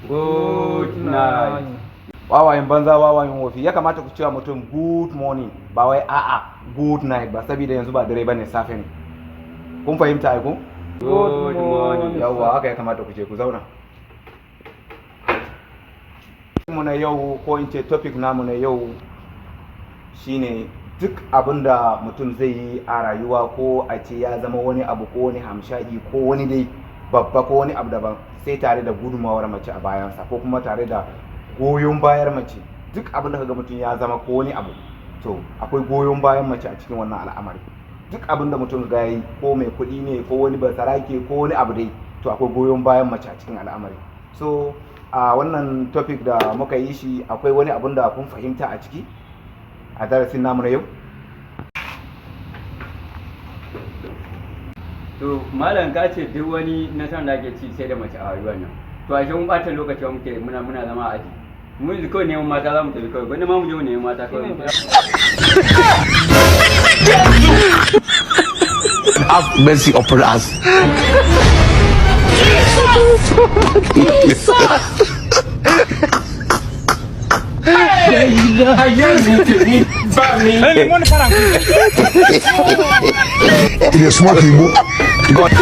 Good night. Wawayen banza wawayen wofi ya kamata ku cewa mutum good morning ba wai a'a good night ba saboda yanzu ba dare bane safe ne. Kun fahimta ai ko? Good morning. Yawwa haka ya kamata ku ce ku zauna. Mu na yau ko in ce topic namu na yau shine duk abin da mutum zai yi a rayuwa ko a ce ya zama wani abu ko wani hamshaki ko wani dai babba ko wani abu daban sai tare da gudunmawar mace a bayansa ko kuma tare da goyon bayar mace. Duk abin da kaga mutum ya zama ko wani abu to akwai goyon bayan mace a cikin wannan al'amari. Duk abin da mutum ga yi ko mai kuɗi ne ko wani basarake ko wani abu dai to akwai goyon bayan mace a cikin al'amari. So a wannan topic da muka yi shi akwai wani abin da kun fahimta a ciki a darasin namu na yau? To malam ka ce duk wani nasarar da ake ci sai da mace a rayuwar nan. To ashe mun ɓata lokaci muke muna zama a aji. Mun ji kawai neman mata za mu tafi kawai, wani ma mu je mu neman mata kawai. Have mercy upon us. You're smoking. God.